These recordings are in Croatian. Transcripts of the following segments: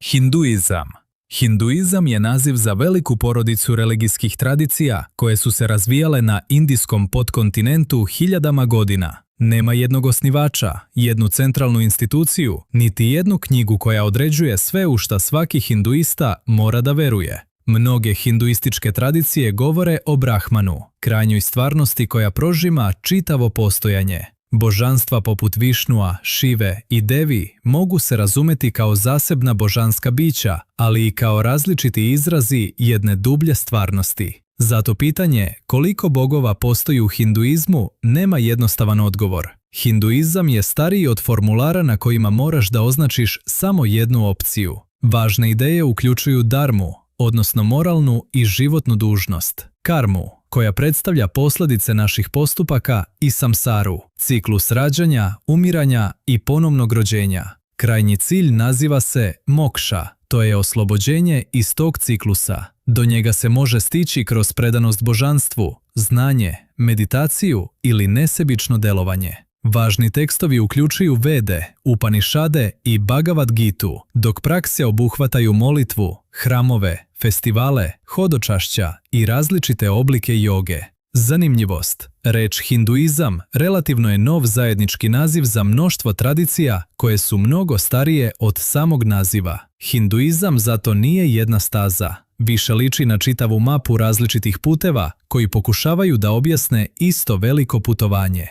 Hinduizam. Hinduizam je naziv za veliku porodicu religijskih tradicija koje su se razvijale na indijskom podkontinentu hiljadama godina. Nema jednog osnivača, jednu centralnu instituciju, niti jednu knjigu koja određuje sve u šta svaki hinduista mora da veruje. Mnoge hinduističke tradicije govore o Brahmanu, krajnjoj stvarnosti koja prožima čitavo postojanje. Božanstva poput Višnua, Šive i Devi mogu se razumeti kao zasebna božanska bića, ali i kao različiti izrazi jedne dublje stvarnosti. Zato pitanje koliko bogova postoji u hinduizmu nema jednostavan odgovor. Hinduizam je stariji od formulara na kojima moraš da označiš samo jednu opciju. Važne ideje uključuju dharmu, odnosno moralnu i životnu dužnost, karmu, koja predstavlja posljedice naših postupaka, i samsaru, ciklus rađanja, umiranja i ponovnog rođenja. Krajnji cilj naziva se mokša, to je oslobođenje iz tog ciklusa. Do njega se može stići kroz predanost božanstvu, znanje, meditaciju ili nesebično delovanje. Važni tekstovi uključuju Vede, Upanišade i Bhagavad Gitu, dok prakse obuhvataju molitvu, hramove, festivale, hodočašća i različite oblike joge. Zanimljivost. Reč hinduizam relativno je nov zajednički naziv za mnoštvo tradicija koje su mnogo starije od samog naziva. Hinduizam zato nije jedna staza. Više liči na čitavu mapu različitih puteva koji pokušavaju da objasne isto veliko putovanje.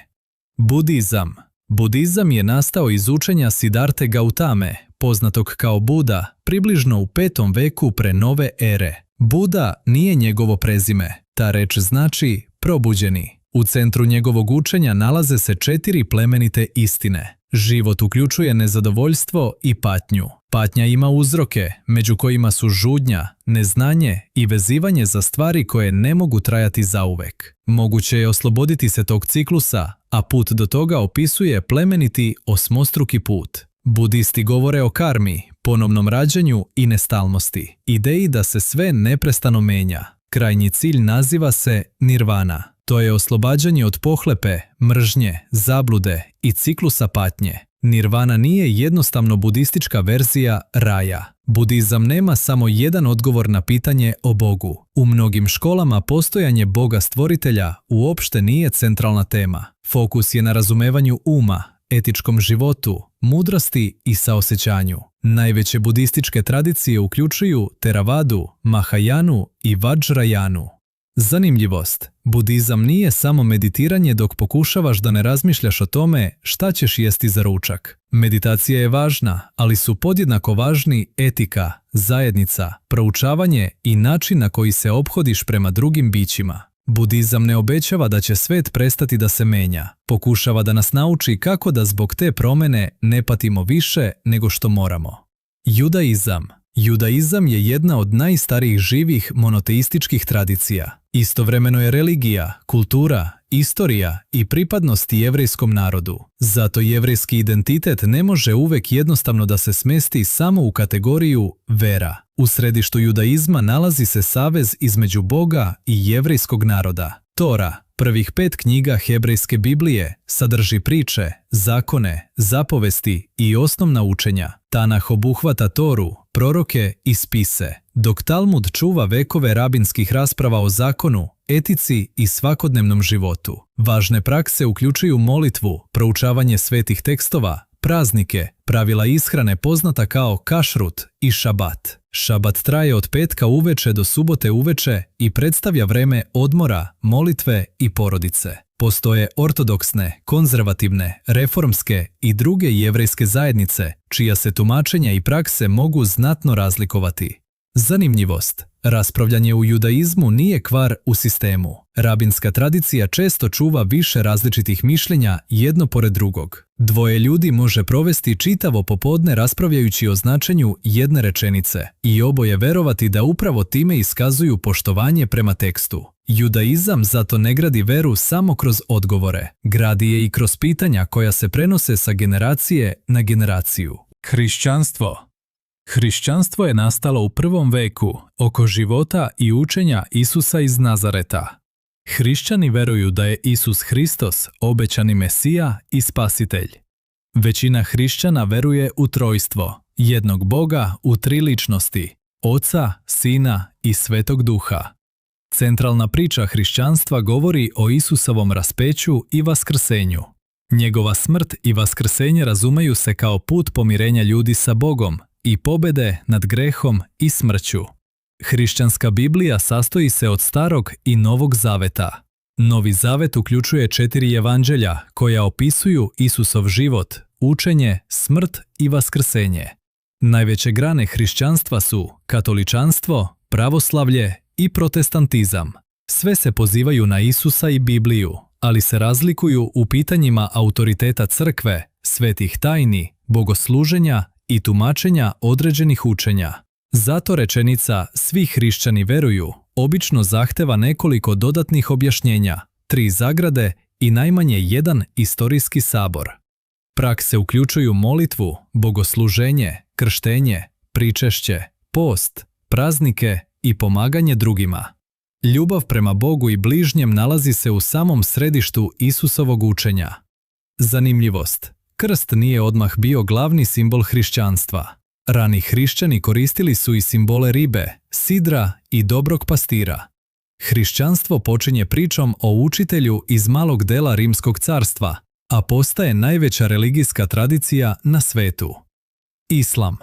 Budizam. Budizam je nastao iz učenja Siddharte Gautame, poznatog kao Buda, približno u 5. veku pre nove ere. Buda nije njegovo prezime, ta reč znači probuđeni. U centru njegovog učenja nalaze se 4 plemenite istine. Život uključuje nezadovoljstvo i patnju. Patnja ima uzroke, među kojima su žudnja, neznanje i vezivanje za stvari koje ne mogu trajati zauvek. Moguće je osloboditi se tog ciklusa, a put do toga opisuje plemeniti osmostruki put. Budisti govore o karmi, ponovnom rađanju i nestalnosti, ideji da se sve neprestano menja. Krajnji cilj naziva se nirvana. To je oslobađanje od pohlepe, mržnje, zablude i ciklusa patnje. Nirvana nije jednostavno budistička verzija raja. Budizam nema samo jedan odgovor na pitanje o Bogu. U mnogim školama postojanje Boga stvoritelja uopšte nije centralna tema. Fokus je na razumevanju uma, etičkom životu, mudrosti i saosećanju. Najveće budističke tradicije uključuju Theravadu, Mahajanu i Vajrayanu. Zanimljivost. Budizam nije samo meditiranje dok pokušavaš da ne razmišljaš o tome šta ćeš jesti za ručak. Meditacija je važna, ali su podjednako važni etika, zajednica, proučavanje i način na koji se ophodiš prema drugim bićima. Budizam ne obećava da će svet prestati da se menja. Pokušava da nas nauči kako da zbog te promene ne patimo više nego što moramo. Judaizam. Judaizam je jedna od najstarijih živih monoteističkih tradicija. Istovremeno je religija, kultura, istorija i pripadnost jevrejskom narodu. Zato jevrejski identitet ne može uvek jednostavno da se smesti samo u kategoriju vera. U središtu judaizma nalazi se savez između Boga i jevrejskog naroda. Tora, prvih 5 knjiga hebrejske Biblije, sadrži priče, zakone, zapovesti i osnovna učenja. Tanah obuhvata Toru, proroke i spise, dok Talmud čuva vekove rabinskih rasprava o zakonu, etici i svakodnevnom životu. Važne prakse uključuju molitvu, proučavanje svetih tekstova, praznike, pravila ishrane poznata kao kašrut i šabat. Šabat traje od petka uveče do subote uveče i predstavlja vreme odmora, molitve i porodice. Postoje ortodoksne, konzervativne, reformske i druge jevrejske zajednice, čija se tumačenja i prakse mogu znatno razlikovati. Zanimljivost. Raspravljanje u judaizmu nije kvar u sistemu. Rabinska tradicija često čuva više različitih mišljenja jedno pored drugog. Dvoje ljudi može provesti čitavo popodne raspravljajući o značenju jedne rečenice i oboje verovati da upravo time iskazuju poštovanje prema tekstu. Judaizam zato ne gradi veru samo kroz odgovore. Gradi je i kroz pitanja koja se prenose sa generacije na generaciju. Hrišćanstvo. Hrišćanstvo je nastalo u 1. veku oko života i učenja Isusa iz Nazareta. Hrišćani veruju da je Isus Hristos obećani Mesija i Spasitelj. Većina hrišćana veruje u trojstvo, jednog Boga u tri ličnosti, Oca, Sina i Svetog Duha. Centralna priča hrišćanstva govori o Isusovom raspeću i vaskrsenju. Njegova smrt i vaskrsenje razumeju se kao put pomirenja ljudi sa Bogom i pobjede nad grehom i smrću. Hrišćanska Biblija sastoji se od Starog i Novog Zaveta. Novi Zavet uključuje 4 evanđelja koja opisuju Isusov život, učenje, smrt i vaskrsenje. Najveće grane hrišćanstva su katoličanstvo, pravoslavlje i protestantizam. Sve se pozivaju na Isusa i Bibliju, ali se razlikuju u pitanjima autoriteta crkve, svetih tajni, bogosluženja i tumačenja određenih učenja. Zato rečenica "svi hrišćani veruju" obično zahteva nekoliko dodatnih objašnjenja, 3 zagrade i najmanje 1 istorijski sabor. Prakse uključuju molitvu, bogosluženje, krštenje, pričešće, post, praznike i pomaganje drugima. Ljubav prema Bogu i bližnjem nalazi se u samom središtu Isusovog učenja. Zanimljivost: krst nije odmah bio glavni simbol hrišćanstva. Rani hrišćani koristili su i simbole ribe, sidra i dobrog pastira. Hrišćanstvo počinje pričom o učitelju iz malog dela Rimskog carstva, a postaje najveća religijska tradicija na svetu. Islam.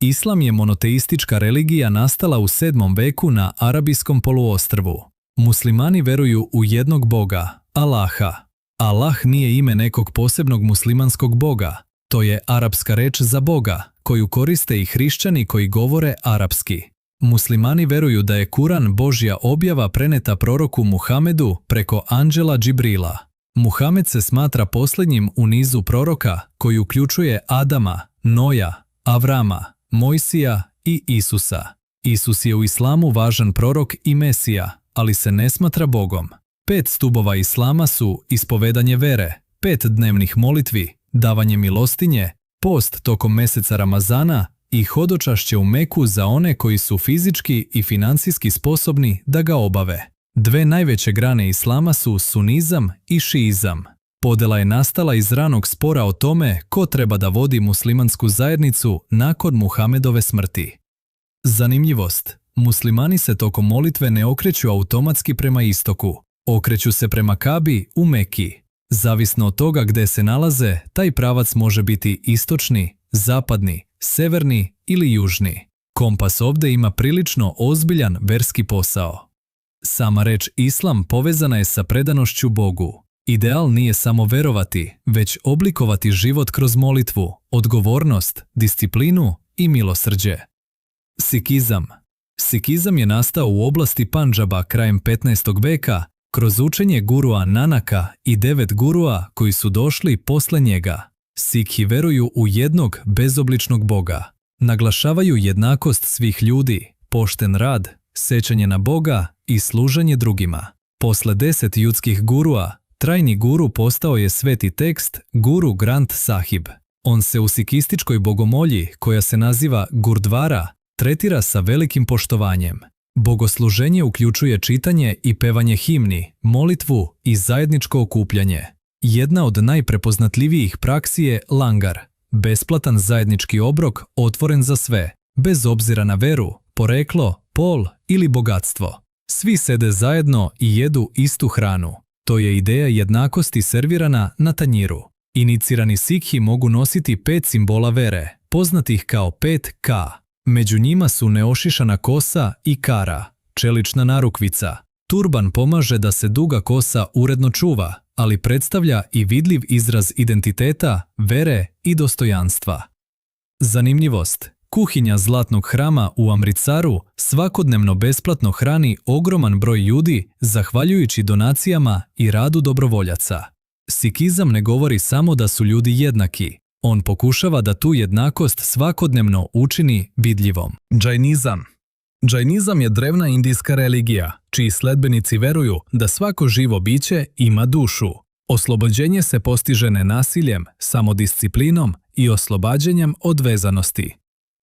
Islam je monoteistička religija nastala u 7. veku na Arabijskom poluostrvu. Muslimani veruju u jednog Boga, Allaha. Allah nije ime nekog posebnog muslimanskog boga, to je arapska reč za Boga, koju koriste i hrišćani koji govore arapski. Muslimani veruju da je Kuran Božja objava preneta proroku Muhamedu preko anđela Džibrila. Muhamed se smatra posljednjim u nizu proroka koji uključuje Adama, Noja, Avrama, Mojsija i Isusa. Isus je u islamu važan prorok i Mesija, ali se ne smatra Bogom. 5 stubova islama su ispovedanje vere, 5 dnevnih molitvi, davanje milostinje, post tokom mjeseca Ramazana i hodočašće u Meku za one koji su fizički i financijski sposobni da ga obave. 2 najveće grane islama su sunizam i šiizam. Podjela je nastala iz ranog spora o tome ko treba da vodi muslimansku zajednicu nakon Muhamedove smrti. Zanimljivost: muslimani se tokom molitve ne okreću automatski prema istoku, okreću se prema Kabi u Meki. Zavisno od toga gdje se nalaze, taj pravac može biti istočni, zapadni, severni ili južni. Kompas ovdje ima prilično ozbiljan verski posao. Sama reč islam povezana je sa predanošću Bogu. Ideal nije samo verovati, već oblikovati život kroz molitvu, odgovornost, disciplinu i milosrđe. Sikizam. Sikizam je nastao u oblasti Pandžaba krajem 15. veka kroz učenje gurua Nanaka i 9 gurua koji su došli posle njega. Sikhi veruju u jednog bezobličnog Boga. Naglašavaju jednakost svih ljudi, pošten rad, sećanje na Boga i služenje drugima. Posle 10 ljudskih gurua, trajni guru postao je sveti tekst Guru Granth Sahib. On se u sikističkoj bogomolji, koja se naziva Gurdvara, tretira sa velikim poštovanjem. Bogosluženje uključuje čitanje i pevanje himni, molitvu i zajedničko okupljanje. Jedna od najprepoznatljivijih praksi je langar, besplatan zajednički obrok otvoren za sve, bez obzira na veru, poreklo, pol ili bogatstvo. Svi sede zajedno i jedu istu hranu. To je ideja jednakosti servirana na tanjiru. Inicirani sikhi mogu nositi 5 simbola vere, poznatih kao 5K. Među njima su neošišana kosa i kara, čelična narukvica. Turban pomaže da se duga kosa uredno čuva, ali predstavlja i vidljiv izraz identiteta, vere i dostojanstva. Zanimljivost: kuhinja Zlatnog hrama u Amritsaru svakodnevno besplatno hrani ogroman broj ljudi zahvaljujući donacijama i radu dobrovoljaca. Sikizam ne govori samo da su ljudi jednaki, on pokušava da tu jednakost svakodnevno učini vidljivom. Džajnizam. Džajnizam je drevna indijska religija, čiji sledbenici veruju da svako živo biće ima dušu. Oslobođenje se postiže nenasiljem, samodisciplinom i oslobađanjem od vezanosti.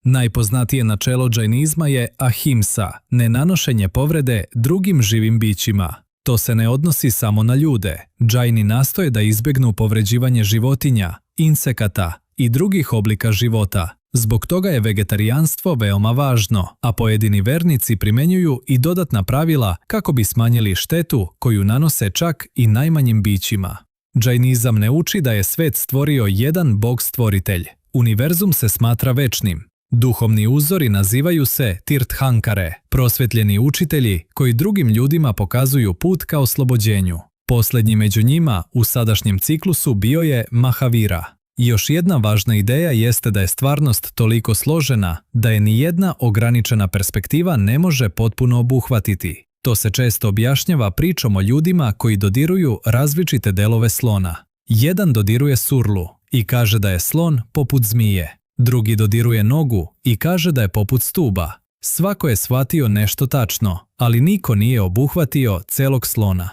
Najpoznatije načelo džajnizma je ahimsa, nenanošenje povrede drugim živim bićima. To se ne odnosi samo na ljude. Džajni nastoje da izbjegnu povređivanje životinja, insekata i drugih oblika života. Zbog toga je vegetarijanstvo veoma važno, a pojedini vernici primjenjuju i dodatna pravila kako bi smanjili štetu koju nanose čak i najmanjim bićima. Džainizam ne uči da je svet stvorio jedan bog stvoritelj. Univerzum se smatra večnim. Duhovni uzori nazivaju se Tirthankare, prosvjetljeni učitelji koji drugim ljudima pokazuju put ka oslobođenju. Posljednji među njima u sadašnjem ciklusu bio je Mahavira. Još jedna važna ideja jeste da je stvarnost toliko složena da je nijedna ograničena perspektiva ne može potpuno obuhvatiti. To se često objašnjava pričom o ljudima koji dodiruju različite delove slona. Jedan dodiruje surlu i kaže da je slon poput zmije. Drugi dodiruje nogu i kaže da je poput stuba. Svako je shvatio nešto tačno, ali niko nije obuhvatio celog slona.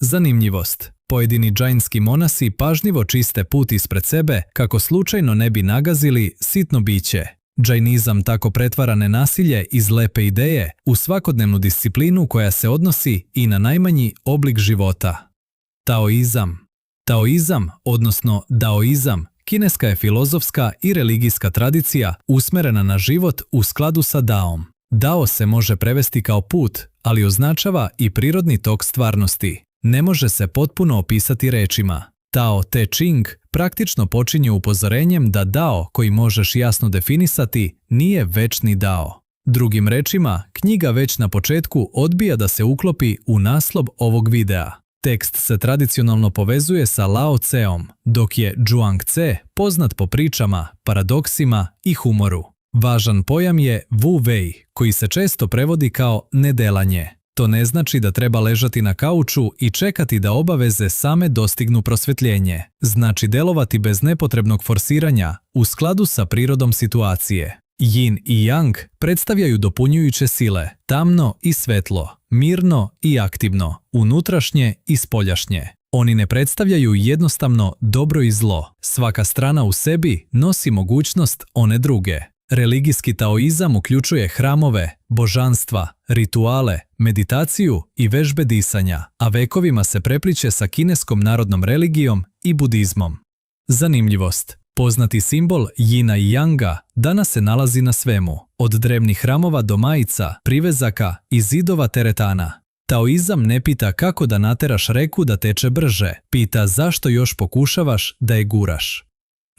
Zanimljivost. Pojedini džainski monasi pažljivo čiste put ispred sebe kako slučajno ne bi nagazili sitno biće. Džainizam tako pretvara nenasilje iz lepe ideje u svakodnevnu disciplinu koja se odnosi i na najmanji oblik života. Taoizam. Taoizam, odnosno daoizam, kineska je filozofska i religijska tradicija usmerena na život u skladu sa Daom. Dao se može prevesti kao put, ali označava i prirodni tok stvarnosti. Ne može se potpuno opisati rečima. Tao Te Ching praktično počinje upozorenjem da Dao koji možeš jasno definisati nije večni Dao. Drugim rečima, knjiga već na početku odbija da se uklopi u naslov ovog videa. Tekst se tradicionalno povezuje sa Lao Tseom, dok je Zhuang Tse poznat po pričama, paradoksima i humoru. Važan pojam je Wu Wei, koji se često prevodi kao nedelanje. To ne znači da treba ležati na kauču i čekati da obaveze same dostignu prosvjetljenje. Znači delovati bez nepotrebnog forsiranja u skladu sa prirodom situacije. Yin i Yang predstavljaju dopunjujuće sile, tamno i svetlo, mirno i aktivno, unutrašnje i spoljašnje. Oni ne predstavljaju jednostavno dobro i zlo. Svaka strana u sebi nosi mogućnost one druge. Religijski taoizam uključuje hramove, božanstva, rituale, meditaciju i vežbe disanja, a vekovima se prepliče sa kineskom narodnom religijom i budizmom. Zanimljivost. Poznati simbol Yina i Yanga danas se nalazi na svemu, od drevnih hramova do majica, privezaka i zidova teretana. Taoizam ne pita kako da nateraš reku da teče brže, pita zašto još pokušavaš da je guraš.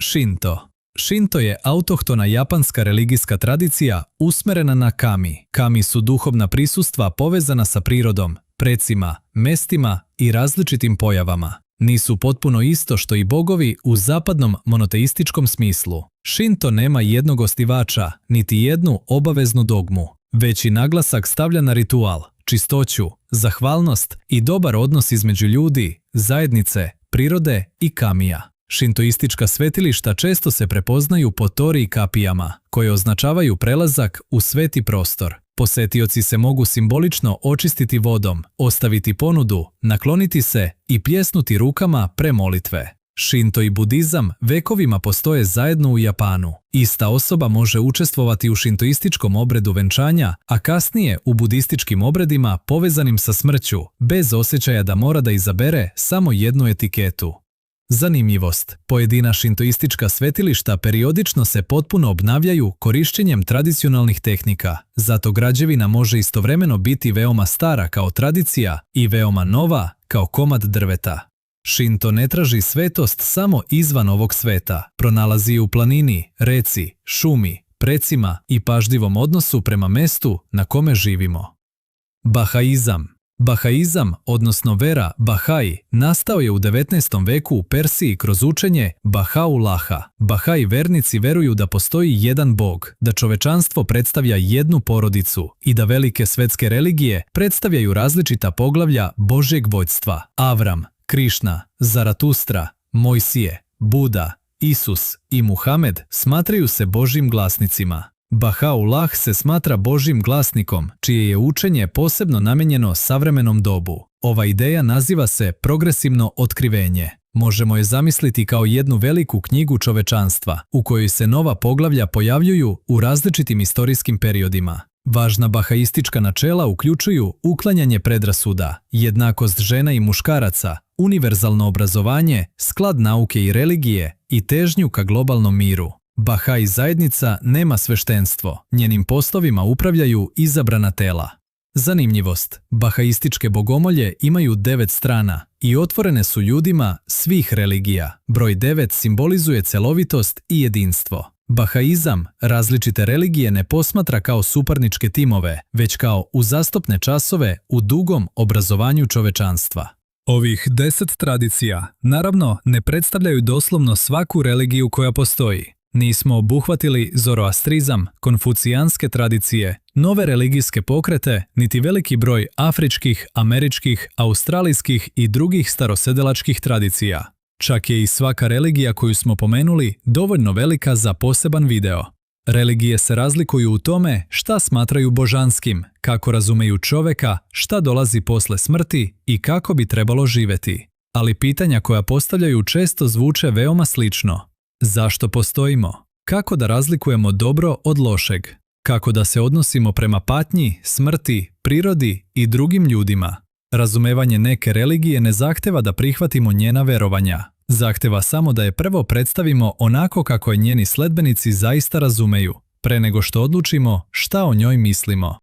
Shinto. Shinto je autohtona japanska religijska tradicija usmerena na kami. Kami su duhovna prisustva povezana sa prirodom, precima, mestima i različitim pojavama. Nisu potpuno isto što i bogovi u zapadnom monoteističkom smislu. Shinto nema jednog osnivača, niti jednu obaveznu dogmu. Veći naglasak stavlja na ritual, čistoću, zahvalnost i dobar odnos između ljudi, zajednice, prirode i kamija. Šintoistička svetilišta često se prepoznaju po tori i kapijama, koje označavaju prelazak u sveti prostor. Posetioci se mogu simbolično očistiti vodom, ostaviti ponudu, nakloniti se i pljesnuti rukama pre molitve. Šinto i budizam vekovima postoje zajedno u Japanu. Ista osoba može učestvovati u šintoističkom obredu venčanja, a kasnije u budističkim obredima povezanim sa smrću, bez osjećaja da mora da izabere samo jednu etiketu. Zanimljivost. Pojedina šintoistička svetilišta periodično se potpuno obnavljaju korišćenjem tradicionalnih tehnika, zato građevina može istovremeno biti veoma stara kao tradicija i veoma nova kao komad drveta. Šinto ne traži svetost samo izvan ovog sveta, pronalazi je u planini, reci, šumi, precima i pažljivom odnosu prema mestu na kome živimo. Bahaizam. Bahaizam, odnosno vera Bahai, nastao je u 19. veku u Persiji kroz učenje Baha'u'llaha. Bahai vernici veruju da postoji jedan bog, da čovečanstvo predstavlja jednu porodicu i da velike svetske religije predstavljaju različita poglavlja Božjeg vođstva. Avram, Krišna, Zaratustra, Mojsije, Buda, Isus i Muhamed smatraju se Božjim glasnicima. Baha'u'llah se smatra Božjim glasnikom, čije je učenje posebno namijenjeno savremenom dobu. Ova ideja naziva se progresivno otkrivenje. Možemo je zamisliti kao jednu veliku knjigu čovečanstva, u kojoj se nova poglavlja pojavljuju u različitim istorijskim periodima. Važna bahaistička načela uključuju uklanjanje predrasuda, jednakost žena i muškaraca, univerzalno obrazovanje, sklad nauke i religije i težnju ka globalnom miru. Bahai zajednica nema sveštenstvo, njenim poslovima upravljaju izabrana tela. Zanimljivost, bahaističke bogomolje imaju 9 strana i otvorene su ljudima svih religija. Broj 9 simbolizuje celovitost i jedinstvo. Bahaizam različite religije ne posmatra kao suparničke timove, već kao uzastopne časove u dugom obrazovanju čovečanstva. Ovih 10 tradicija, naravno, ne predstavljaju doslovno svaku religiju koja postoji. Nismo obuhvatili zoroastrizam, konfucijanske tradicije, nove religijske pokrete, niti veliki broj afričkih, američkih, australijskih i drugih starosedelačkih tradicija. Čak je i svaka religija koju smo pomenuli dovoljno velika za poseban video. Religije se razlikuju u tome šta smatraju božanskim, kako razumeju čoveka, šta dolazi posle smrti i kako bi trebalo živjeti. Ali pitanja koja postavljaju često zvuče veoma slično. Zašto postojimo? Kako da razlikujemo dobro od lošeg? Kako da se odnosimo prema patnji, smrti, prirodi i drugim ljudima? Razumevanje neke religije ne zahteva da prihvatimo njena verovanja. Zahteva samo da je prvo predstavimo onako kako je njeni sledbenici zaista razumeju, pre nego što odlučimo šta o njoj mislimo.